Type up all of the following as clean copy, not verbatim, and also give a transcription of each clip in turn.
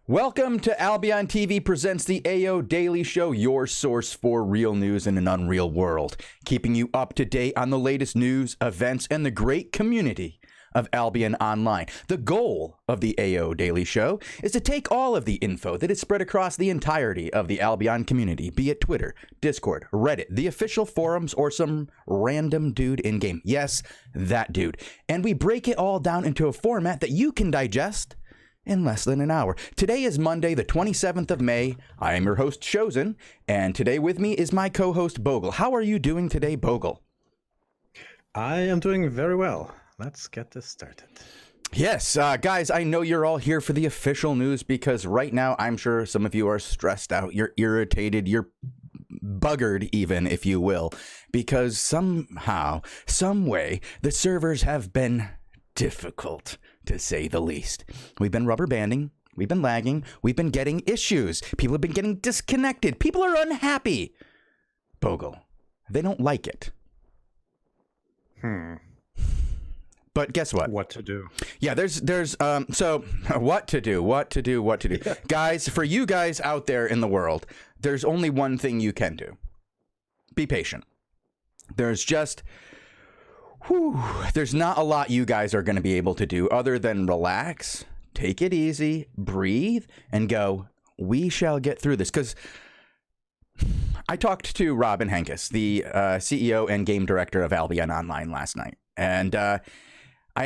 Welcome to Albion TV presents the AO Daily Show, your source for real news in an unreal world, keeping you up to date on the latest news, events, and the great community of Albion Online. The goal of the AO Daily Show is to take all of the info that is spread across the entirety of the Albion community, be it Twitter, Discord, Reddit, the official forums, or some random dude in-game. Yes, that dude. And we break it all down into a format that you can digest in less than an hour. Today is Monday, the 27th of May. I am your host, Shozen, and today with me is my co-host, Bogul. How are you doing today, Bogul? I am doing very well. Let's get this started. Yes, guys, I know you're all here for the official news because right now I'm sure some of you are stressed out, you're irritated, you're buggered even, if you will, because somehow, some way, the servers have been difficult, to say the least. We've been rubber banding, we've been lagging, we've been getting issues. People have been getting disconnected. People are unhappy. Bogul, they don't like it. But guess what? What to do? Yeah, so what to do? Yeah. Guys, for you guys out there in the world, there's only one thing you can do. Be patient. There's not a lot you guys are going to be able to do other than relax, take it easy, breathe, and go, we shall get through this. Because I talked to Robin Henkys, the CEO and game director of Albion Online last night. And I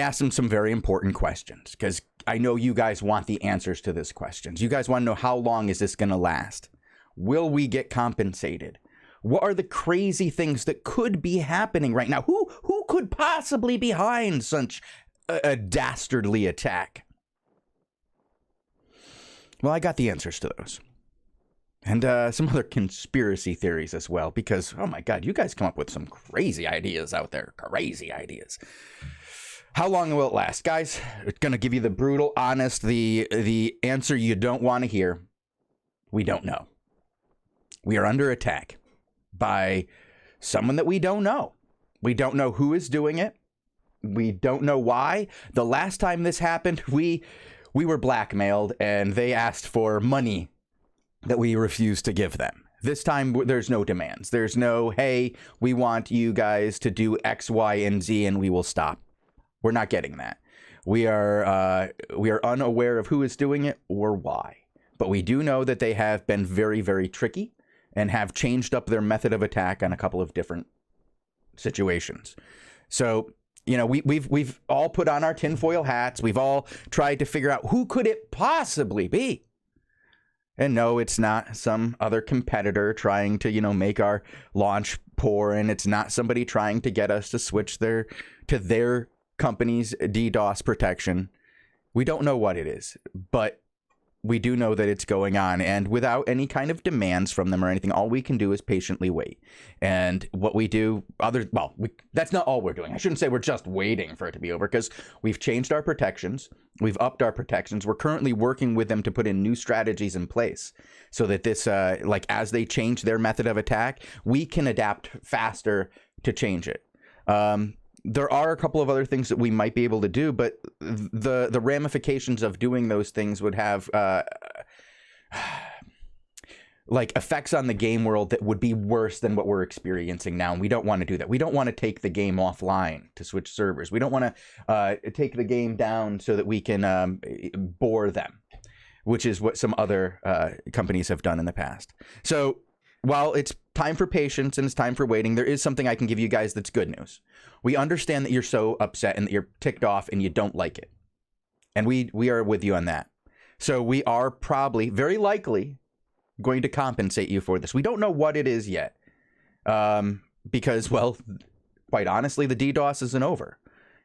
asked him some very important questions because I know you guys want the answers to these questions. You guys want to know, how long is this going to last? Will we get compensated? What are the crazy things that could be happening right now? Who could possibly be behind such a dastardly attack? Well, I got the answers to those. And some other conspiracy theories as well, because, oh my God, you guys come up with some crazy ideas out there. Crazy ideas. How long will it last? Guys, it's going to give you the brutal, honest, the answer you don't want to hear. We don't know. We are under attack by someone that we don't know. We don't know who is doing it. We don't know why. The last time this happened, we were blackmailed and they asked for money that we refused to give them. This time, there's no demands. There's no, hey, we want you guys to do X, Y, and Z and we will stop. We're not getting that. We are unaware of who is doing it or why. But we do know that they have been very, very tricky and have changed up their method of attack on a couple of different situations. So, you know, we've all put on our tinfoil hats. We've all tried to figure out who could it possibly be. And no, it's not some other competitor trying to, you know, make our launch poor, and it's not somebody trying to get us to switch to their company's DDoS protection. We don't know what it is, but we do know that it's going on, and without any kind of demands from them or anything, all we can do is patiently wait. And what we do, that's not all we're doing. I shouldn't say we're just waiting for it to be over, because we've changed our protections. We've upped our protections. We're currently working with them to put in new strategies in place so that this, as they change their method of attack, we can adapt faster to change it. There are a couple of other things that we might be able to do, but the ramifications of doing those things would have effects on the game world that would be worse than what we're experiencing now. And we don't want to do that. We don't want to take the game offline to switch servers. We don't want to take the game down so that we can bore them, which is what some other companies have done in the past. So while it's time for patience and it's time for waiting, there is something I can give you guys that's good news. We understand that you're so upset and that you're ticked off and you don't like it. And we are with you on that. So we are probably, very likely, going to compensate you for this. We don't know what it is yet. Because, well, quite honestly, the DDoS isn't over.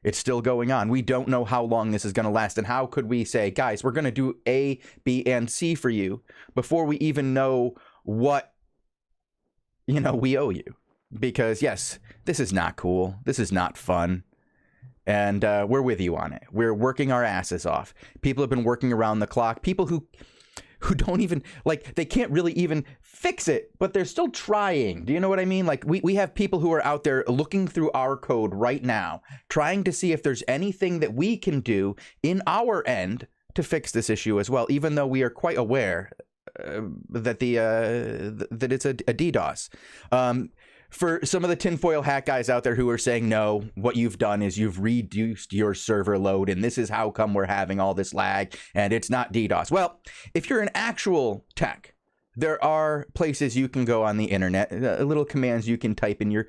It's still going on. We don't know how long this is going to last. And how could we say, guys, we're going to do A, B, and C for you before we even know what we owe you? Because yes, this is not cool. This is not fun. And we're with you on it. We're working our asses off. People have been working around the clock. People who don't even, they can't really even fix it, but they're still trying. Do you know what I mean? We have people who are out there looking through our code right now, trying to see if there's anything that we can do in our end to fix this issue as well, even though we are quite aware that that it's a DDoS. For some of the tinfoil hat guys out there who are saying, no, what you've done is you've reduced your server load, and this is how come we're having all this lag, and it's not DDoS. Well, if you're an actual tech, there are places you can go on the internet, little commands you can type in your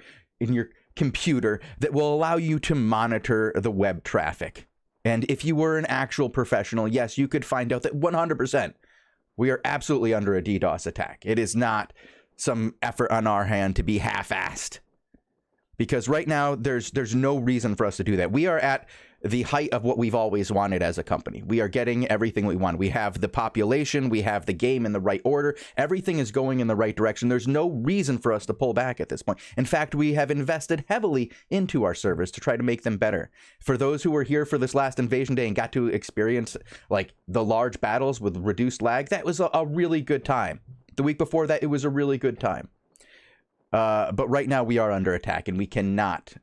computer that will allow you to monitor the web traffic. And if you were an actual professional, yes, you could find out that 100% we are absolutely under a DDoS attack. It is not some effort on our hand to be half-assed, because right now there's no reason for us to do that. We are at the height of what we've always wanted as a company. We are getting everything we want. We have the population, we have the game in the right order. Everything is going in the right direction. There's no reason for us to pull back at this point. In fact, we have invested heavily into our servers to try to make them better. For those who were here for this last invasion day and got to experience like the large battles with reduced lag, that was a really good time. The week before that, it was a really good time. But right now we are under attack, and we cannot,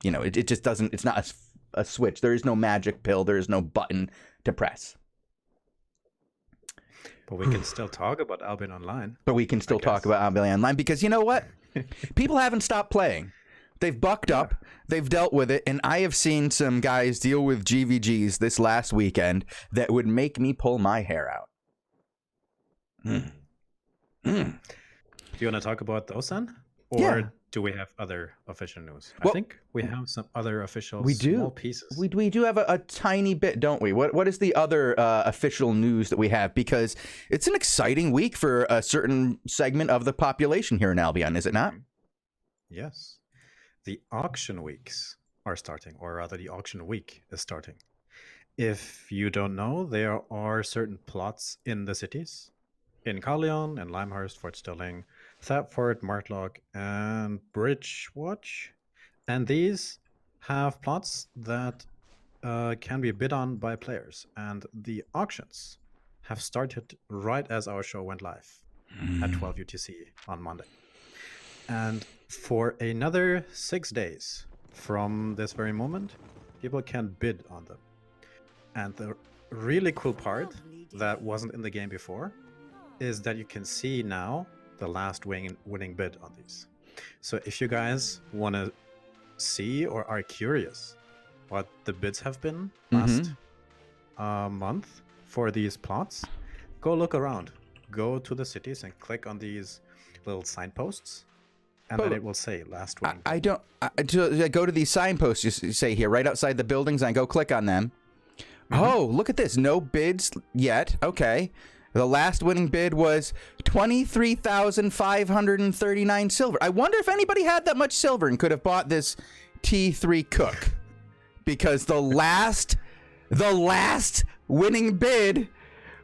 it just doesn't, it's not a switch. There is no magic pill. There is no button to press. But we can still talk about Albion Online. But we can still talk about Albion Online, because you know what? People haven't stopped playing. They've bucked up. They've dealt with it. And I have seen some guys deal with GVGs this last weekend that would make me pull my hair out. Do you want to talk about those then? Or do we have other official news? Well, I think we have some other official small pieces. We do have a tiny bit, don't we? What is the other official news that we have? Because it's an exciting week for a certain segment of the population here in Albion, is it not? Yes. The auction weeks are starting, or rather the auction week is starting. If you don't know, there are certain plots in the cities. In Carleon and Limehurst, Fort Stirling, Thapford, Martlock, and Bridgewatch. And these have plots that can be bid on by players. And the auctions have started right as our show went live at 12 UTC on Monday. And for another 6 days from this very moment, people can bid on them. And the really cool part that wasn't in the game before is that you can see now the last winning bid on these. So if you guys want to see or are curious what the bids have been last month for these plots, go look around. Go to the cities and click on these little signposts, and then it will say last winning. I go to these signposts you say here right outside the buildings, and I go click on them. Oh, look at this. No bids yet. Okay. The last winning bid was 23,539 silver. I wonder if anybody had that much silver and could have bought this T3 cook. Because the last winning bid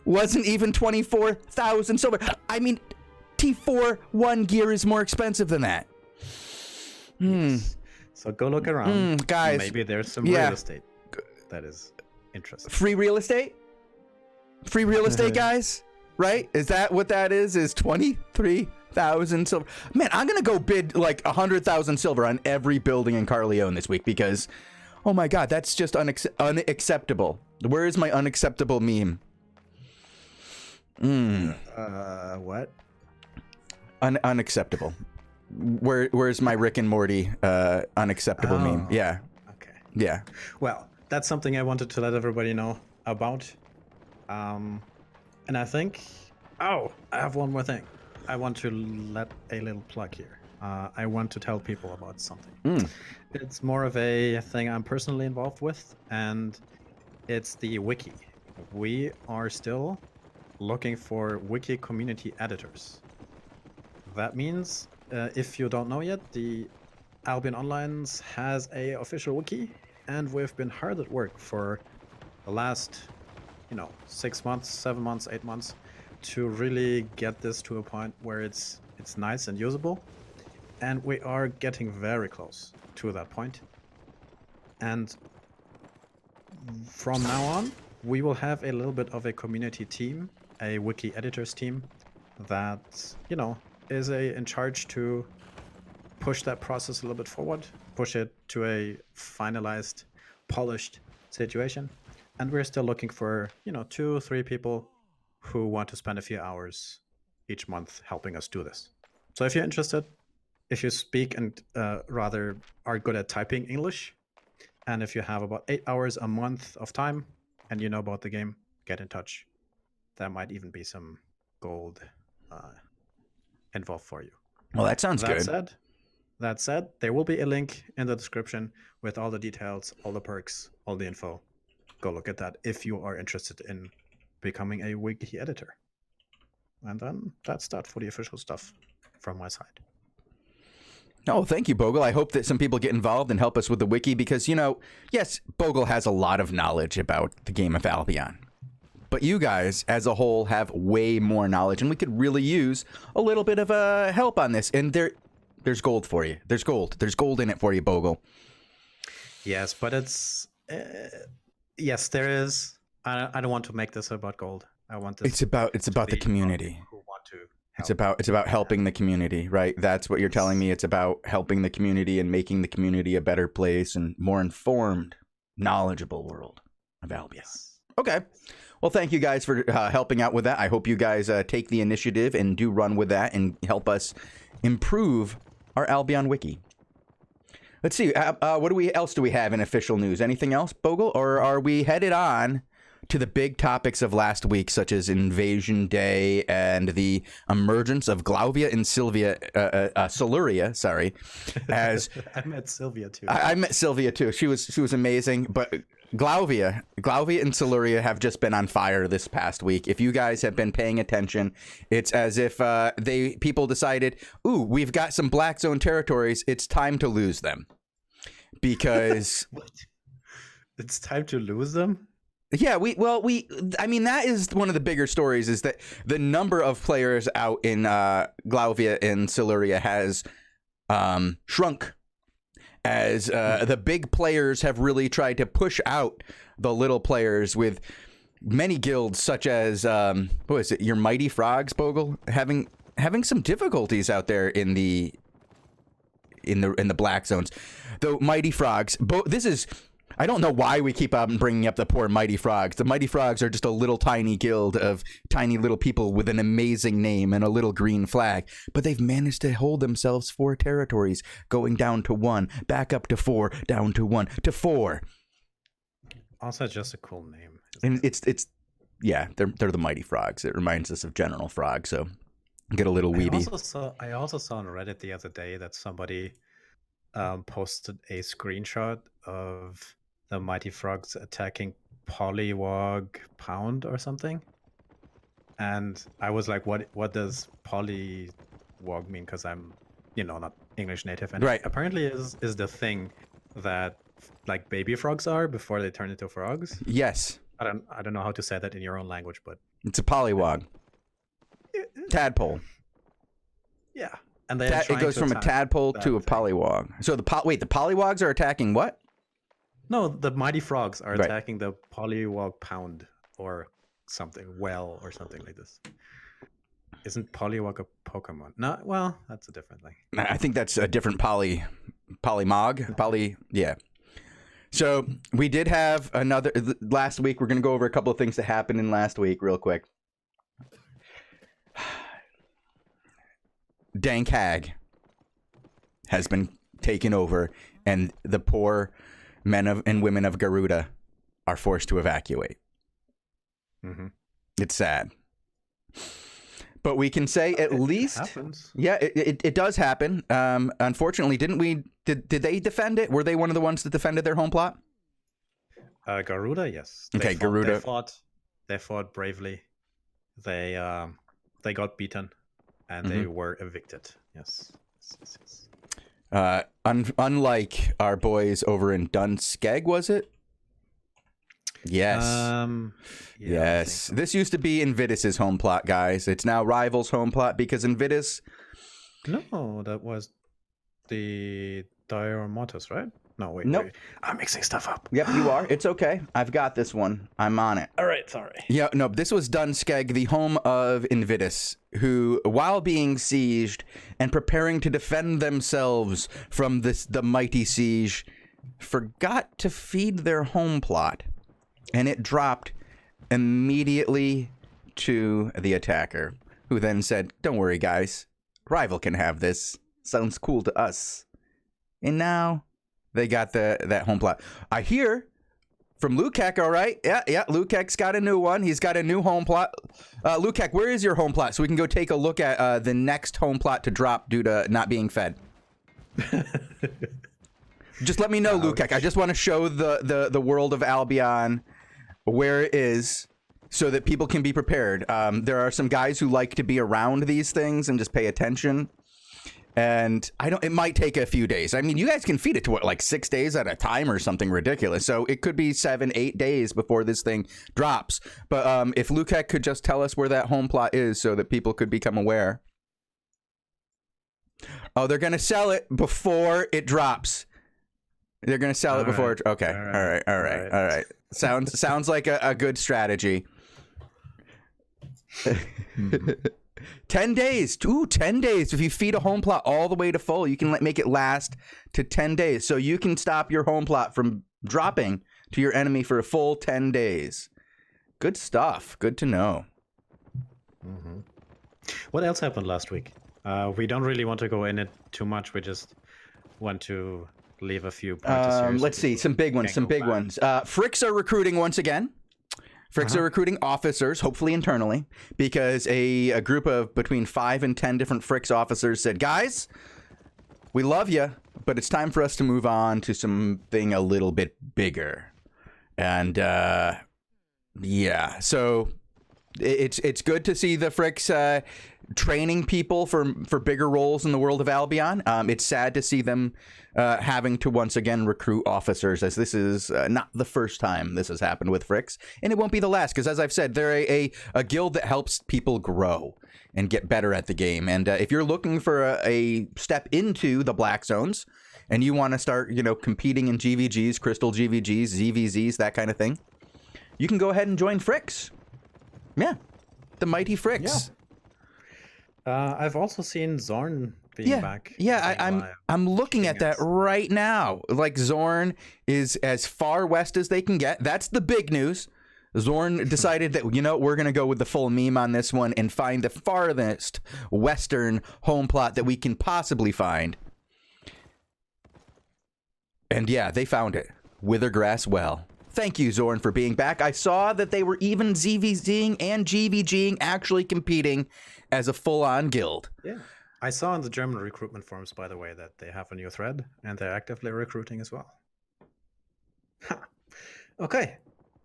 wasn't even 24,000 silver. I mean, T4 1 gear is more expensive than that. Yes. So go look around. Guys. Maybe there's some real estate that is interesting. Free real estate? Free real estate, guys? Right? Is that what that is? Is 23,000 silver? Man, I'm going to go bid like 100,000 silver on every building in Carleon this week because, oh my God, that's just unacceptable. Where is my unacceptable meme? What? Unacceptable. Where's my Rick and Morty unacceptable meme? Yeah. Okay. Yeah. Well, that's something I wanted to let everybody know about. And I think, I have one more thing. I want to let a little plug here. I want to tell people about something. It's more of a thing I'm personally involved with, and it's the wiki. We are still looking for wiki community editors. That means, if you don't know yet, the Albion Online has a official wiki, and we've been hard at work for the last 6 months, 7 months, 8 months to really get this to a point where it's nice and usable. And we are getting very close to that point. And from now on, we will have a little bit of a community team, a wiki editors team that, is in charge to push that process a little bit forward, push it to a finalized, polished situation. And we're still looking for, 2 or 3 people who want to spend a few hours each month helping us do this. So if you're interested, if you speak and rather are good at typing English, and if you have about 8 hours a month of time and you know about the game, get in touch. There might even be some gold involved for you. Well, that sounds good. That said, there will be a link in the description with all the details, all the perks, all the info. Go look at that if you are interested in becoming a wiki editor. And then that's that for the official stuff from my side. Oh, thank you, Bogul. I hope that some people get involved and help us with the wiki because, yes, Bogul has a lot of knowledge about the game of Albion. But you guys, as a whole, have way more knowledge, and we could really use a little bit of help on this. And there's gold for you. There's gold. There's gold in it for you, Bogul. Yes, but it's... yes, there is. I don't want to make this about gold. I want this. It's about the community. Who want to help. It's about helping the community, right? That's what you're telling me. It's about helping the community and making the community a better place and more informed, knowledgeable world of Albion. Yes. Okay. Well, thank you guys for helping out with that. I hope you guys take the initiative and do run with that and help us improve our Albion wiki. Let's see. What else do we have in official news? Anything else, Bogul? Or are we headed on to the big topics of last week, such as Invasion Day and the emergence of Glauvia and Siluria, sorry. As I met Sylvia too. I met Sylvia too. She was amazing. But Glauvia and Siluria have just been on fire this past week. If you guys have been paying attention, it's as if people decided, ooh, we've got some Black Zone territories. It's time to lose them. Because what? It's time to lose them? Yeah, I mean, that is one of the bigger stories is that the number of players out in Glauvia and Siluria has shrunk as the big players have really tried to push out the little players with many guilds such as, what is it, your Mighty Frogs, Bogul, having some difficulties out there in the Black Zones. The Mighty Frogs, I don't know why we keep bringing up the poor Mighty Frogs. The Mighty Frogs are just a little tiny guild of tiny little people with an amazing name and a little green flag. But they've managed to hold themselves 4 territories, going down to 1, back up to 4, down to 1, to 4. Also just a cool name. And yeah, they're the Mighty Frogs. It reminds us of General Frog, so get a little weeby. I also saw on Reddit the other day that somebody posted a screenshot of the Mighty Frogs attacking Polywog Pound or something, and I was like, what does Polywog mean? Because I'm not English native, and right. Apparently is the thing that like baby frogs are before they turn into frogs. Yes. I don't know how to say that in your own language, but it's a polywog. Tadpole. Yeah. And they it goes from a tadpole to a polywog. So the polywogs are attacking what? No, the Mighty Frogs are attacking the Polywog Pound or something, or something like this. Isn't Polywog a Pokemon? No, well, that's a different thing. I think that's a different polymog. Yeah. So we did have another last week. We're going to go over a couple of things that happened in last week real quick. Dank Hag has been taken over, and the poor men and women of Garuda are forced to evacuate. Mm-hmm. It's sad. But we can say at least... happens. Yeah, it does happen. Unfortunately, did they defend it? Were they one of the ones that defended their home plot? Garuda, yes. Garuda. They fought bravely. They got beaten. And they were evicted. Yes. Unlike our boys over in Dunskeg, was it? Yes. Yes. This used to be Invitus's home plot, guys. It's now Rival's home plot because Invitus... No, that was the Diormotus, right? No, wait. Nope. Wait. I'm mixing stuff up. Yep, you are. It's okay. I've got this one. I'm on it. All right, sorry. Yeah, no, this was Dunskeg, the home of Invitus, who, while being sieged and preparing to defend themselves from the mighty siege, forgot to feed their home plot. and it dropped immediately to the attacker, who then said, "Don't worry, guys. Rival can have this. Sounds cool to us." And now they got that home plot. I hear from Lukek, all right? Yeah, Lukek's got a new one. He's got a new home plot. Lukek, where is your home plot so we can go take a look at the next home plot to drop due to not being fed? Just let me know, Lukek. I just want to show the world of Albion where it is so that people can be prepared. There are some guys who like to be around these things and just pay attention. And it might take a few days. I mean, you guys can feed it to like 6 days at a time or something ridiculous. So it could be 7-8 days before this thing drops. But if Lukek could just tell us where that home plot is so that people could become aware. Oh, they're going to sell it before it drops. They're going to sell it before. Okay. All right. Sounds like a good strategy. 10 days. Ooh, 10 days. If you feed a home plot all the way to full, you can make it last to 10 days. So you can stop your home plot from dropping to your enemy for a full 10 days. Good stuff. Good to know. Mm-hmm. What else happened last week? We don't really want to go in it too much. We just want to leave a few pointers here. Let's see. Some big ones. Fricks are recruiting once again. Fricks are recruiting officers, hopefully internally, because a group of between 5 and 10 different Fricks officers said, "Guys, we love you, but it's time for us to move on to something a little bit bigger." And yeah, so it's good to see the Fricks training people for bigger roles in the world of Albion. It's sad to see them having to once again recruit officers, as this is not the first time this has happened with Fricks, and it won't be the last, because as I've said, they're a guild that helps people grow and get better at the game. And if you're looking for a step into the Black Zones and you want to start, competing in GVGs, Crystal GVGs, ZVZs, that kind of thing, you can go ahead and join Fricks. Yeah, the mighty Fricks. Yeah. I've also seen Zorn being back. Yeah, I'm looking at that right now. Like, Zorn is as far west as they can get. That's the big news. Zorn decided that, we're going to go with the full meme on this one and find the farthest western home plot that we can possibly find. And yeah, they found it. Withergrass Well. Thank you, Zorn, for being back. I saw that they were even ZVZing and GVGing, actually competing as a full-on guild. Yeah. I saw in the German recruitment forums, by the way, that they have a new thread, and they're actively recruiting as well. Okay.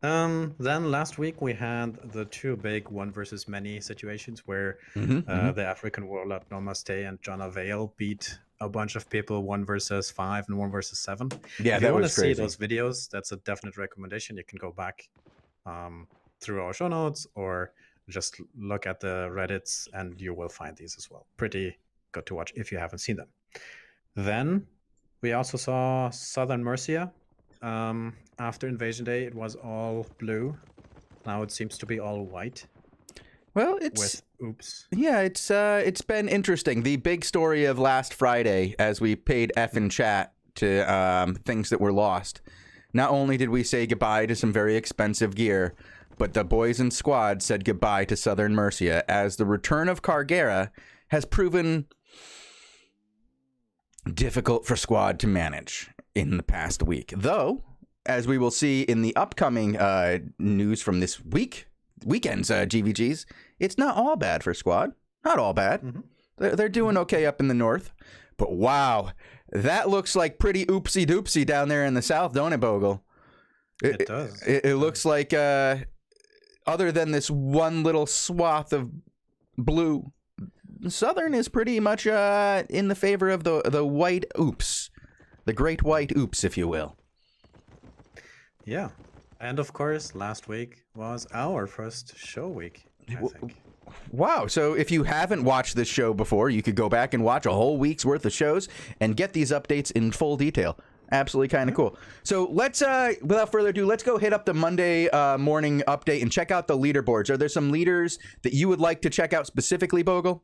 Then last week we had the two big one versus many situations where the African warlord Namaste and John Avail beat a bunch of people 1 versus 5 and 1 versus 7. Yeah, if that you want to was crazy. see those videos, that's a definite recommendation. You can go back through our show notes or just look at the Reddits and you will find these as well. Pretty good to watch if you haven't seen them. Then we also saw Southern Mercia. After Invasion Day, it was all blue. Now it seems to be all white. Well, it's been interesting. The big story of last Friday, as we paid F in chat to things that were lost. Not only did we say goodbye to some very expensive gear, but the boys in squad said goodbye to Southern Mercia, as the return of Cargera has proven difficult for squad to manage in the past week. Though, as we will see in the upcoming news from this weekend's GVGs, it's not all bad for squad. Not all bad. They're doing okay up in the north. But wow, that looks like pretty oopsie doopsie down there in the south, don't it, Bogul? It does. It looks like, other than this one little swath of blue, Southern is pretty much in the favor of the white oops. The great white oops, if you will. Yeah. And of course, last week was our first show week, I think. Wow. So if you haven't watched this show before, you could go back and watch a whole week's worth of shows and get these updates in full detail. Absolutely kind of cool. So let's, without further ado, let's go hit up the Monday morning update and check out the leaderboards. Are there some leaders that you would like to check out specifically, Bogul?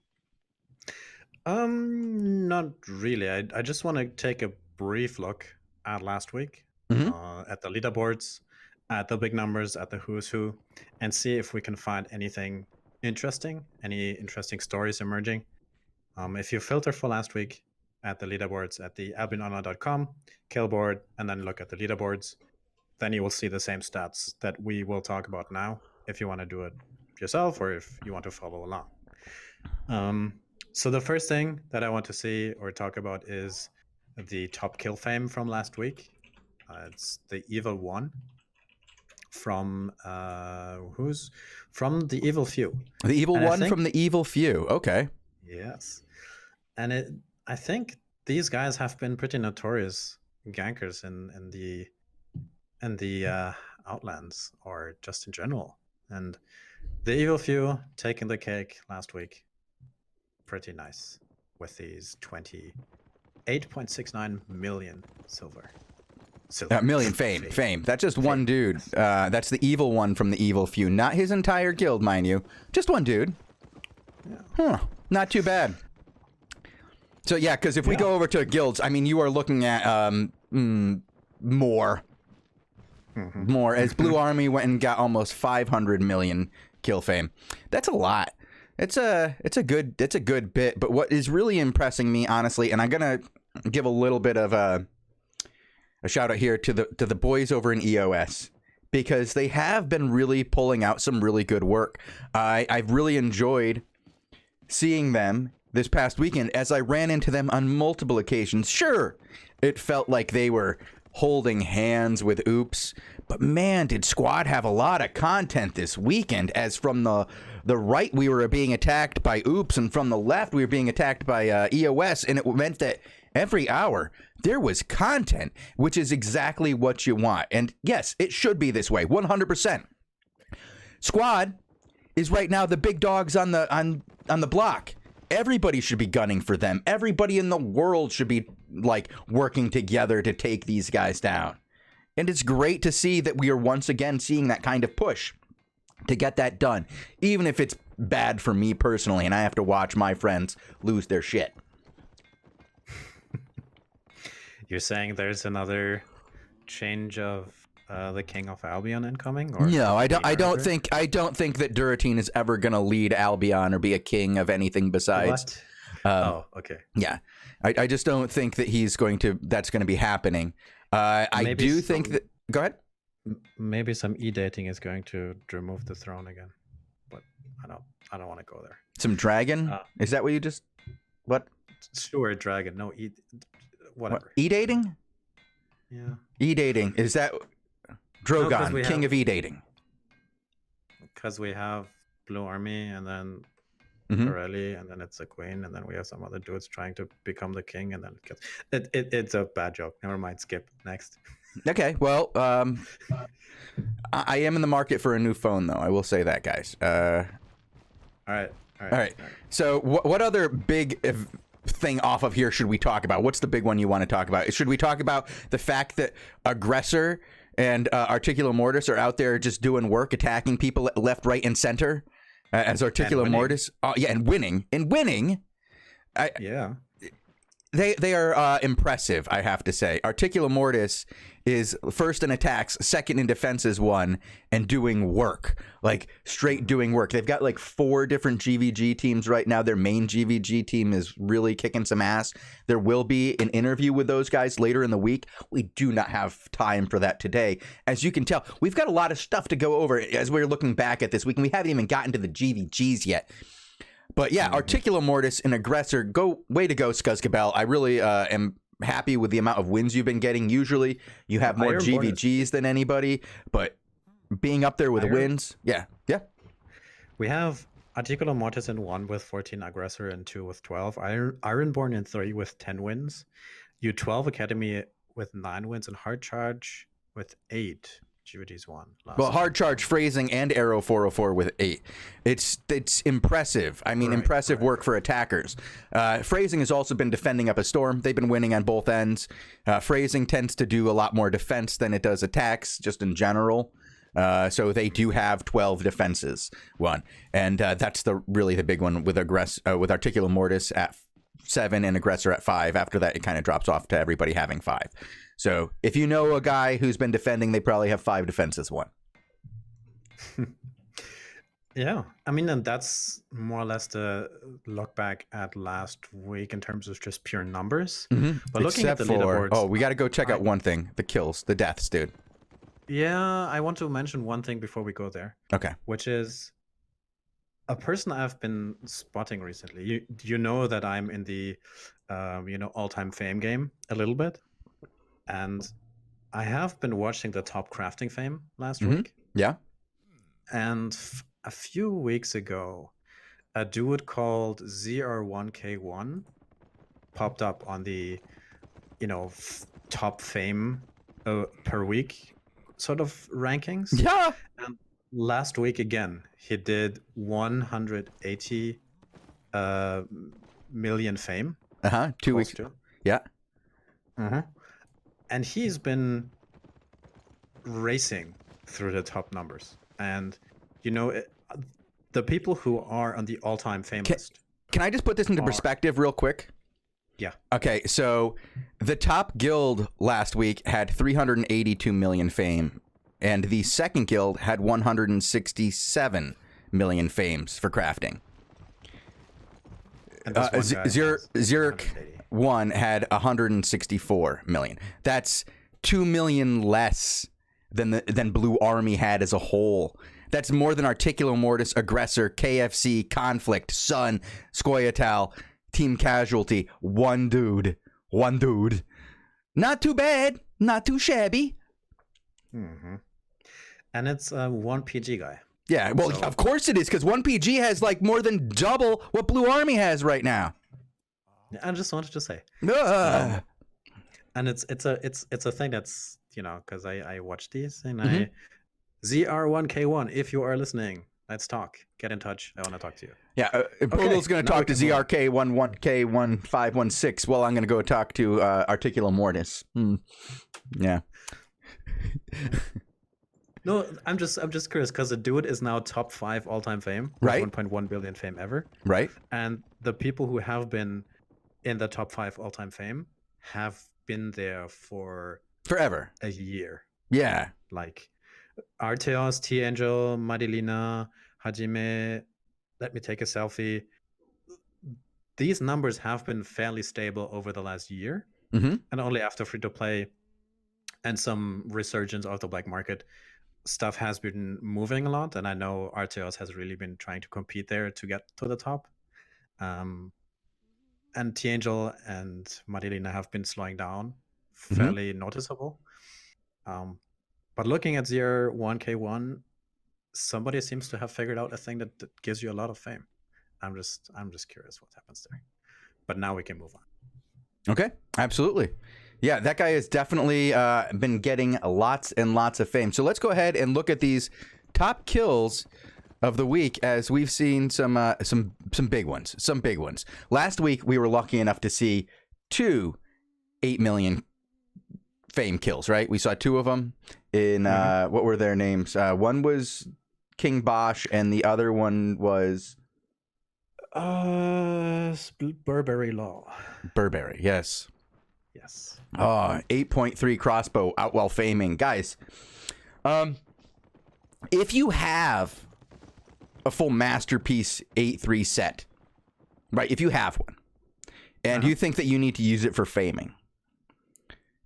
Not really. I just want to take a brief look at last week, at the leaderboards. at the big numbers, at the who's who, and see if we can find anything interesting, any interesting stories emerging. If you filter for last week at the leaderboards at the albiononline.com kill board, and then look at the leaderboards, then you will see the same stats that we will talk about now, if you want to do it yourself or if you want to follow along. So the first thing that I want to see or talk about is the top kill fame from last week. It's the Evil One from from the Evil Few. The Evil One from the Evil Few. Okay. Yes, and I think these guys have been pretty notorious gankers in the Outlands or just in general. And the Evil Few taking the cake last week. Pretty nice with these 28.69 million silver. Million fame. That's just one dude. That's the Evil One from the Evil Few. Not his entire guild, mind you. Just one dude. Yeah. Huh. Not too bad. So yeah, because if we go over to guilds, I mean, you are looking at more. More, as Blue Army went and got almost 500 million kill fame. That's a lot. It's a good bit. But what is really impressing me, honestly, and I'm gonna give a little bit of a shout out here to the boys over in EOS, because they have been really pulling out some really good work. I've really enjoyed seeing them this past weekend as I ran into them on multiple occasions. Sure, it felt like they were holding hands with Oops, but man, did Squad have a lot of content this weekend, as from the right we were being attacked by Oops, and from the left we were being attacked by EOS, and it meant that every hour there was content, which is exactly what you want. And yes, it should be this way, 100%. Squad is right now the big dogs on the block. Everybody should be gunning for them. Everybody in the world should be like working together to take these guys down. And it's great to see that we are once again seeing that kind of push to get that done, even if it's bad for me personally and I have to watch my friends lose their shit. You're saying there's another change of the King of Albion incoming? Or no, I don't think that Duratine is ever going to lead Albion or be a king of anything besides. What? Okay. Yeah, I just don't think that that's going to be happening. I do think that. Go ahead. Maybe some e-dating is going to remove the throne again, but I don't want to go there. Some dragon? Is that what you just? What? Sure, dragon. No, whatever. What? E-dating? Yeah. E-dating, is that Drogon, no, king of e-dating? Because we have Blue Army and then Pirelli, and then it's a queen, and then we have some other dudes trying to become the king, and then it's a bad joke. Never mind. Skip. Next. Okay. Well, I am in the market for a new phone, though. I will say that, guys. All right. So, what other big thing off of here should we talk about? What's the big one you want to talk about? Should we talk about the fact that Aggressor and Articulo Mortis are out there just doing work, attacking people left, right, and center? As Articulo Mortis, and winning. They are impressive, I have to say. Articulo Mortis is first in attacks, second in defenses, one, and doing work, like straight doing work. They've got like 4 different GVG teams right now. Their main GVG team is really kicking some ass. There will be an interview with those guys later in the week. We do not have time for that today. As you can tell, we've got a lot of stuff to go over as we're looking back at this week, and we haven't even gotten to the GVGs yet. But yeah, Articulo Mortis and Aggressor, way to go, Skuzkabel. I really am happy with the amount of wins you've been getting. Usually you have more GVGs than anybody, but being up there with wins, yeah. We have Articulo Mortis in 1 with 14, Aggressor in 2 with 12, Ironborn in 3 with 10 wins, U12 Academy with 9 wins, and Hard Charge with 8. GVG's won. Well, Hard Charge, Phrasing, and Arrow 404 with 8. It's impressive. I mean, impressive work for attackers. Phrasing has also been defending up a storm. They've been winning on both ends. Phrasing tends to do a lot more defense than it does attacks, just in general. So they do have 12 defenses. And that's really the big one with Articulo Mortis at 7 and aggressor at 5. After that, it kind of drops off to everybody having 5. So if you know a guy who's been defending, they probably have 5 defenses 1. Yeah, I mean, and that's more or less the look back at last week in terms of just pure numbers. But looking at the leaderboards, we got to go check out one thing: the kills, the deaths, dude. Yeah, I want to mention one thing before we go there. Okay. Which is a person I've been spotting recently. You know that I'm in the all-time fame game a little bit, and I have been watching the top crafting fame last week. Yeah. And a few weeks ago, a dude called ZR1K1 popped up on the, top fame per week sort of rankings. Yeah. And last week again, he did 180 million fame. 2 weeks. Yeah. And he's been racing through the top numbers. And, the people who are on the all-time fame list. Can I just put this into perspective real quick? Yeah. Okay, so the top guild last week had 382 million fame, and the second guild had 167 million fames for crafting. Zurich 1 had 164 million. That's 2 million less than Blue Army had as a whole. That's more than Articuno Mortis, Aggressor, KFC, Conflict, Sun, Scoia'tael, Team Casualty. One dude. Not too bad. Not too shabby. And it's one PG guy. Yeah, well, of course it is, because one PG has like more than double what Blue Army has right now. I just wanted to say. And it's a thing that's, because I watch these and ZR1K1, if you are listening, let's talk. Get in touch. I want to talk to you. Yeah, Bogul's going to talk to ZRK11K1516. Well, I'm going to go talk to Articuno Mortis. Yeah. No, I'm just curious because the dude is now top 5 all-time fame, right? 1.1 billion fame ever, right? And the people who have been in the top 5 all-time fame have been there for forever, a year. Yeah, like Arteos, T Angel, Marilina, Hajime. Let me take a selfie. These numbers have been fairly stable over the last year, and only after free-to-play and some resurgence of the black market, stuff has been moving a lot. And I know Arteos has really been trying to compete there to get to the top. And T Angel and Marilina have been slowing down, fairly noticeable. But looking at ZR1K1, somebody seems to have figured out a thing that gives you a lot of fame. I'm just curious what happens there. But now we can move on. Okay, absolutely. Yeah, that guy has definitely been getting lots and lots of fame. So let's go ahead and look at these top kills of the week, as we've seen some big ones. Some big ones. Last week we were lucky enough to see 2 8 million fame kills, right? We saw 2 of them in what were their names? One was King Bosch, and the other one was Burberry Law. Burberry, yes. Yes. 8.3 crossbow out while faming. Guys, if you have a full masterpiece 8.3 set, right? If you have one, and you think that you need to use it for faming,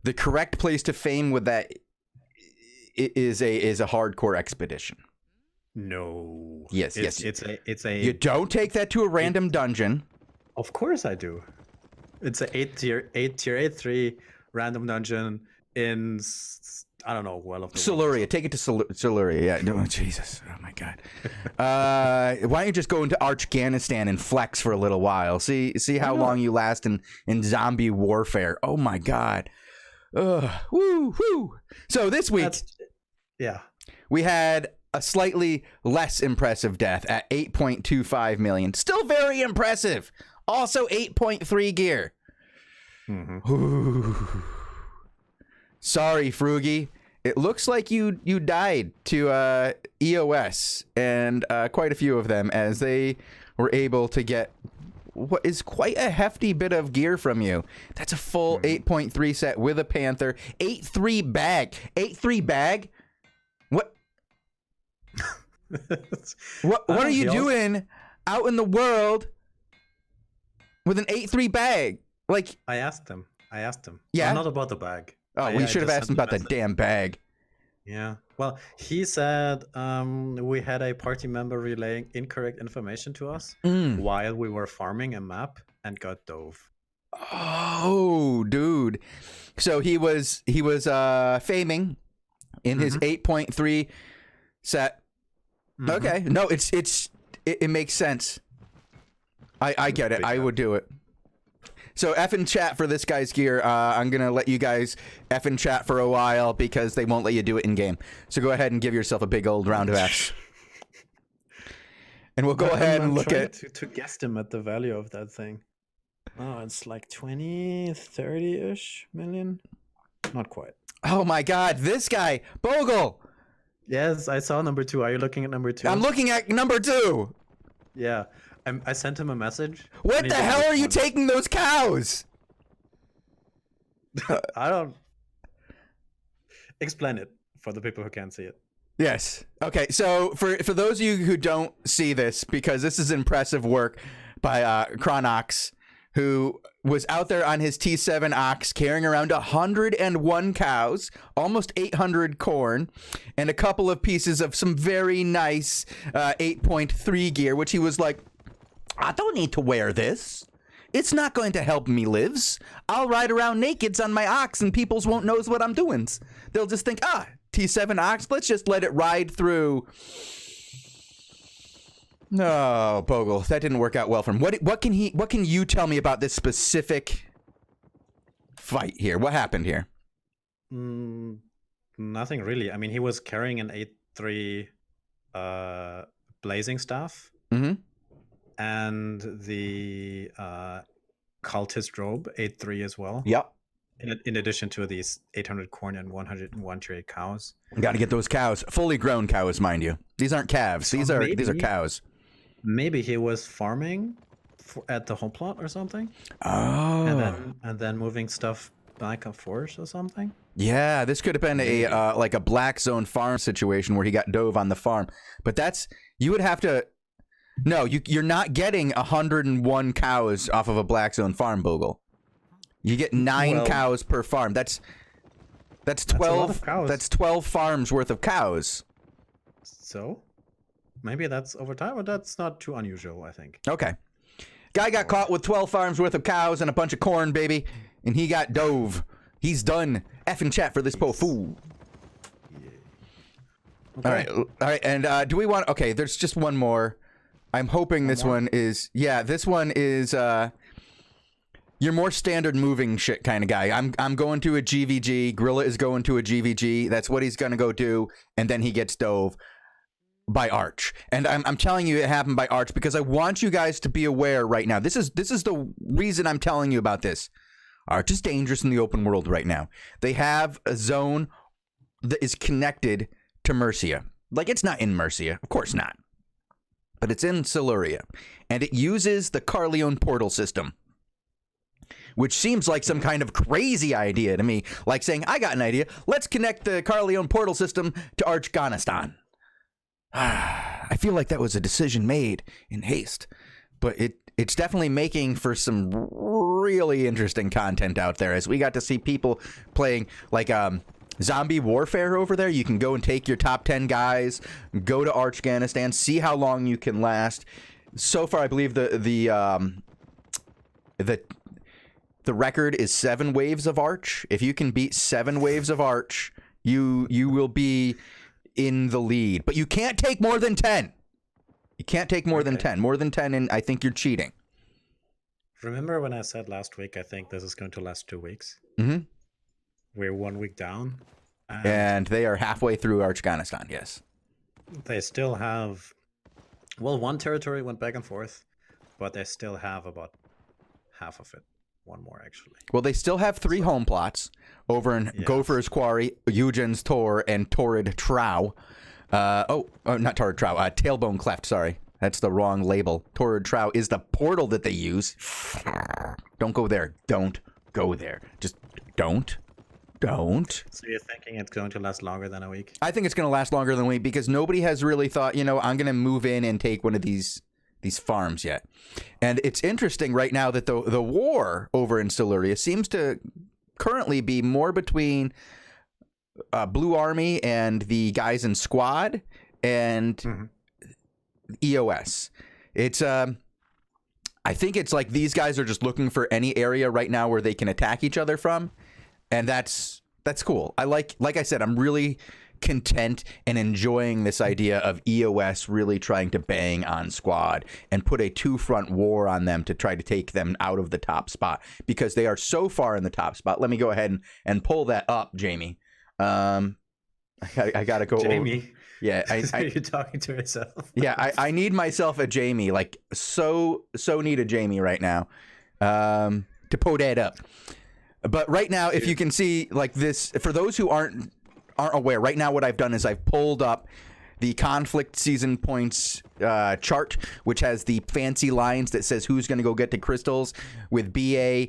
the correct place to fame with that is a hardcore expedition. No. Yes. It's a. You don't take that to a random dungeon. Of course I do. It's a 8-3 random dungeon in, I don't know, Well of the Siluria. Take it to Siluria. Yeah. No, Jesus. Oh my God. Why don't you just go into Afghanistan and flex for a little while? See how long you last in zombie warfare. Oh my God. Woo. So this week, we had a slightly less impressive death at 8.25 million. Still very impressive. Also 8.3 gear. Sorry, Frugi. It looks like you died to EOS and quite a few of them, as they were able to get what is quite a hefty bit of gear from you. That's a full 8.3 set with a Panther. 8.3 bag. 8.3 bag? What? What are you doing out in the world with an 8.3 bag? Like, I asked him. Yeah? Well, not about the bag. Oh, we should have asked him about the damn bag. Yeah. Well, he said we had a party member relaying incorrect information to us while we were farming a map and got dove. Oh, dude. So he was faming in his 8.3 set. Okay. No, it makes sense. I get it. I would do it. So effing chat for this guy's gear. I'm going to let you guys effing chat for a while because they won't let you do it in game. So go ahead and give yourself a big old round of Fs. And we'll go ahead and look at... To guesstimate the value of that thing. Oh, it's like 20, 30-ish million? Not quite. Oh my God, this guy, Bogul. Yes, I saw number 2. Are you looking at number 2? I'm looking at number 2. Yeah. I sent him a message. What the hell are you taking those cows? I don't... Explain it for the people who can't see it. Yes. Okay, so for those of you who don't see this, because this is impressive work by Chronox, who was out there on his T7 ox carrying around 101 cows, almost 800 corn, and a couple of pieces of some very nice 8.3 gear, which he was like, I don't need to wear this. It's not going to help me lives. I'll ride around nakeds on my ox and peoples won't knows what I'm doing. They'll just think, T7 ox, let's just let it ride through. No, Bogul, that didn't work out well for him. What can you tell me about this specific fight here? What happened here? Nothing really. I mean, he was carrying an 8.3 blazing staff. And the cultist robe, 8.3 as well. Yep. In addition to these 800 corn and 101 trade cows. Got to get those cows, fully grown cows, mind you. These aren't calves. So these are cows. Maybe he was farming at the homeplot or something. Oh. And then moving stuff back and forth or something. Yeah, this could have been a like a black zone farm situation where he got dove on the farm. But you would have to. No, you're not getting 101 cows off of a black zone farm, Bogul. You get 9 cows per farm. That's 12. That's 12 farms worth of cows. So, maybe that's over time, but that's not too unusual, I think. Okay. Guy got caught with 12 farms worth of cows and a bunch of corn, baby, and he got dove. He's done. Effing chat for this po fool. Okay. All right. And do we want? Okay, there's just one more. I'm hoping this one is, this one is, you're more standard moving shit kind of guy. I'm going to a GVG. Gorilla is going to a GVG. That's what he's going to go do. And then he gets dove by Arch. And I'm telling you it happened by Arch because I want you guys to be aware right now. This is the reason I'm telling you about this. Arch is dangerous in the open world right now. They have a zone that is connected to Mercia. Like, it's not in Mercia. Of course not. But it's in Siluria, and it uses the Carleon portal system, which seems like some kind of crazy idea to me, like saying, I got an idea, let's connect the Carleon portal system to Archghanistan. I feel like that was a decision made in haste, but it's definitely making for some really interesting content out there, as we got to see people playing, like, zombie warfare over there. You can go and take your top 10 guys, go to Archghanistan, see how long you can last. So far, I believe the record is 7 waves of Arch. If you can beat 7 waves of Arch, you will be in the lead. But you can't take more than 10. You can't take more than 10. More than 10, and I think you're cheating. Remember when I said last week, I think this is going to last 2 weeks? Mm-hmm. We're 1 week down. And they are halfway through Archghanistan, yes. They still have... Well, one territory went back and forth, but they still have about half of it. One more, actually. Well, they still have 3 home plots over in Gopher's Quarry, Eugen's Tor, and Torrid Trow. Not Torrid Trow, Tailbone Cleft, sorry. That's the wrong label. Torrid Trow is the portal that they use. Don't go there. Don't go there. Just don't. So you're thinking it's going to last longer than a week? I think it's going to last longer than a week because nobody has really thought, I'm going to move in and take one of these farms yet. And it's interesting right now that the war over in Siluria seems to currently be more between Blue Army and the guys in Squad and EOS. It's I think it's like these guys are just looking for any area right now where they can attack each other from. And that's cool. I like I said, I'm really content and enjoying this idea of EOS really trying to bang on Squad and put a two-front war on them to try to take them out of the top spot because they are so far in the top spot. Let me go ahead and pull that up, Jamie. I gotta go. Jamie. Yeah, Are you talking to yourself? Yeah, I need myself a Jamie. Like so need a Jamie right now to pull that up. But right now, if you can see like this, for those who aren't aware, right now what I've done is I've pulled up the conflict season points chart, which has the fancy lines that says who's going to go get the crystals, with BA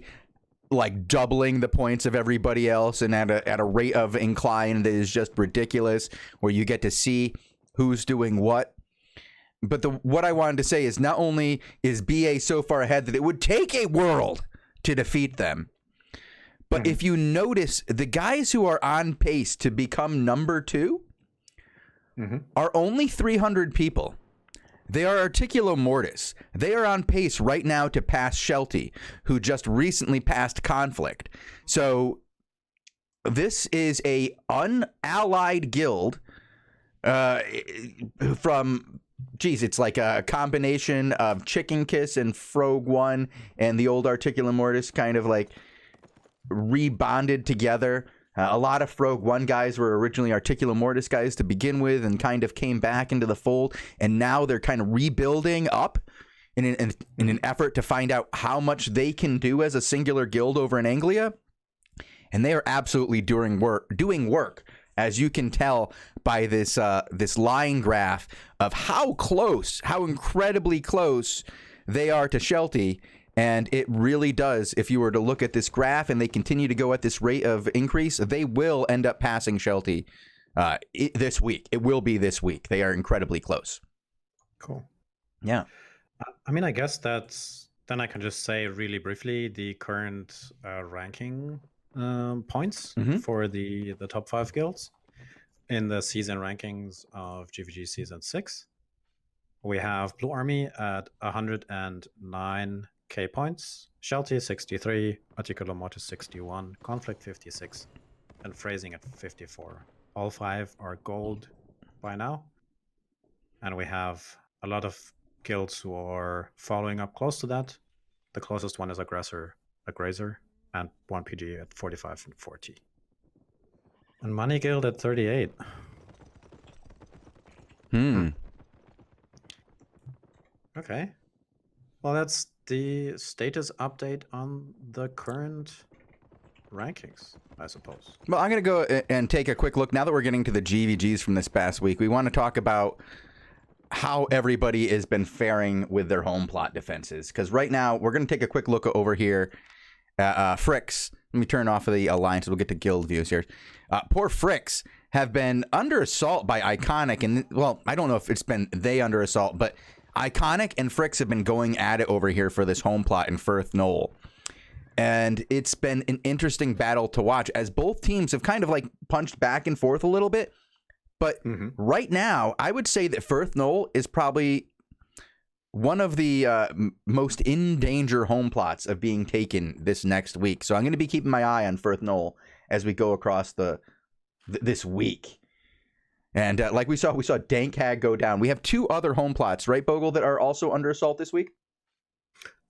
like doubling the points of everybody else and at a rate of incline that is just ridiculous, where you get to see who's doing what. But what I wanted to say is not only is BA so far ahead that it would take a world to defeat them, but if you notice, the guys who are on pace to become number 2 are only 300 people. They are Articulo Mortis. They are on pace right now to pass Shelty, who just recently passed Conflict. So this is a unallied guild from... Geez, it's like a combination of Chicken Kiss and Frog One and the old Articulo Mortis kind of like rebonded together. A lot of Frog One guys were originally Articulo Mortis guys to begin with and kind of came back into the fold, and now they're kind of rebuilding up in an effort to find out how much they can do as a singular guild over in Anglia. And they are absolutely doing work, as you can tell by this line graph of how incredibly close they are to Shelty. And it really does, if you were to look at this graph and they continue to go at this rate of increase, they will end up passing Shelty this week. It will be this week. They are incredibly close. Cool. Yeah. I mean, I guess then I can just say really briefly the current ranking points for the top 5 guilds in the season rankings of GVG Season 6. We have Blue Army at 109 K points, Shelty 63, Articulo Mortis 61, Conflict 56, and Phrasing at 54. All 5 are gold by now. And we have a lot of guilds who are following up close to that. The closest one is Aggressor, and 1PG at 45 and 40. And Money Guild at 38. Okay. Well, that's the status update on the current rankings, I suppose. Well, I'm going to go and take a quick look. Now that we're getting to the GVGs from this past week, we want to talk about how everybody has been faring with their home plot defenses. Because right now, we're going to take a quick look over here. Fricks. Let me turn off the alliance. We'll get to guild views here. Poor Fricks have been under assault by Iconic. And, well, I don't know if it's been they under assault, but Iconic and Fricks have been going at it over here for this home plot in Firth Knoll. And it's been an interesting battle to watch as both teams have kind of like punched back and forth a little bit. But right now, I would say that Firth Knoll is probably one of the most in danger home plots of being taken this next week. So I'm going to be keeping my eye on Firth Knoll as we go across this week. And like we saw Dank Hag go down. We have 2 other home plots, right, Bogul, that are also under assault this week?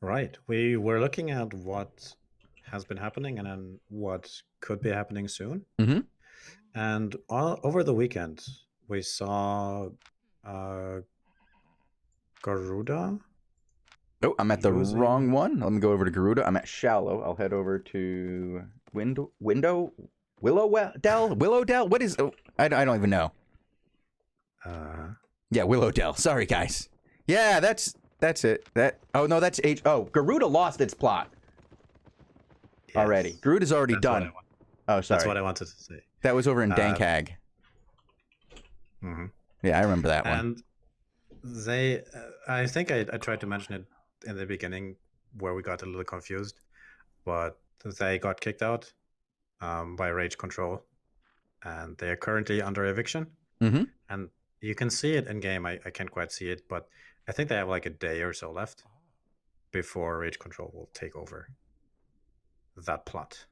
Right. We were looking at what has been happening and then what could be happening soon. And over the weekend, we saw Garuda. Oh, I'm at the wrong one. Let me go over to Garuda. I'm at Shallow. I'll head over to Willowdell. What is? I don't even know. Yeah, Willowdell. Sorry, guys. Yeah, that's it. Oh no, that's H. Oh, Garuda lost its plot already. Garuda's already done. Oh, sorry. That's what I wanted to say. That was over in Dankhag. Mm-hmm. Yeah, I remember that one. And they, I think I tried to mention it in the beginning where we got a little confused, but they got kicked out by Rage Control, and they are currently under eviction. Mm-hmm. And you can see it in game. I can't quite see it, but I think they have like a day or so left before Rage Control will take over that plot.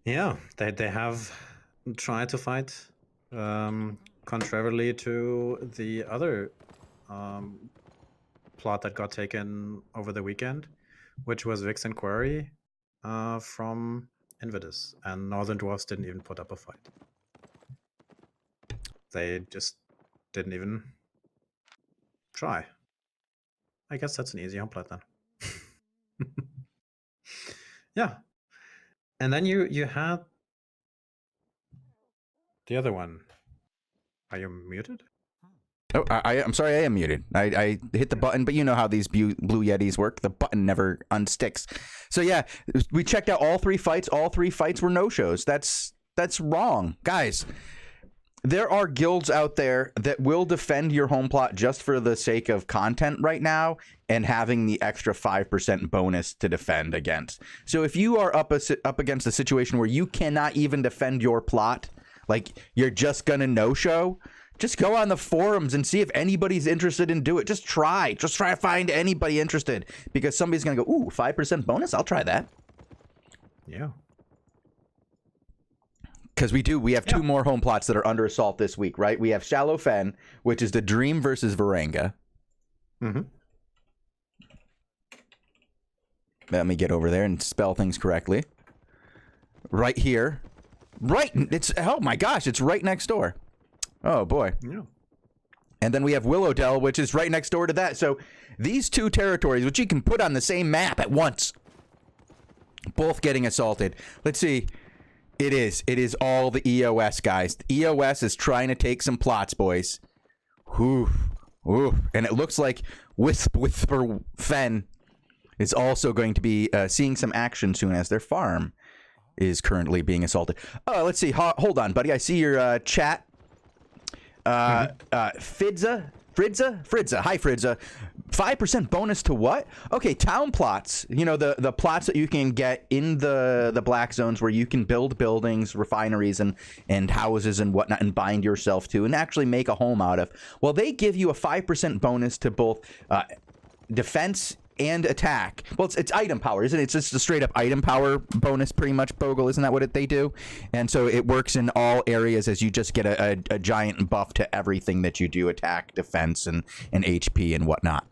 Yeah, they have tried to fight, contrarily to the other plot that got taken over the weekend, which was Vix and Quarry from Invidus, and Northern Dwarfs didn't even put up a fight. They just didn't even try. I guess that's an easy homeplot then. Yeah. And then you had the other one. Are you muted? Oh, I'm sorry, I am muted. I hit the button, but you know how these Blue Yetis work. The button never unsticks. So yeah, we checked out all 3 fights. All 3 fights were no-shows. That's wrong. Guys, there are guilds out there that will defend your home plot just for the sake of content right now and having the extra 5% bonus to defend against. So if you are up against a situation where you cannot even defend your plot, like you're just going to no-show, just go on the forums and see if anybody's interested in do it. Just try to find anybody interested, because somebody's going to go, ooh, 5% bonus? I'll try that. Yeah. Because we have 2 more home plots that are under assault this week, right? We have Shallow Fen, which is the Dream versus Varanga. Mm-hmm. Let me get over there and spell things correctly. Right here. Right. Oh my gosh, it's right next door. Oh boy. Yeah. And then we have Willowdell, which is right next door to that. So these 2 territories, which you can put on the same map at once, both getting assaulted. Let's see. It is all the EOS guys. The EOS is trying to take some plots, boys. Whew. Ooh. And it looks like Whisper Fen is also going to be seeing some action soon, as their farm is currently being assaulted. Oh, let's see. Hold on, buddy. I see your chat. Fridza. Hi, Fridza. 5% bonus to what? Okay, town plots. You know, the plots that you can get in the black zones where you can build buildings, refineries, and houses and whatnot, and bind yourself to and actually make a home out of. Well, they give you a 5% bonus to both defense and attack. Well, it's item power, isn't it? It's just a straight up item power bonus, pretty much, Bogul. Isn't that what they do? And so it works in all areas as you just get a giant buff to everything that you do, attack, defense, and HP and whatnot.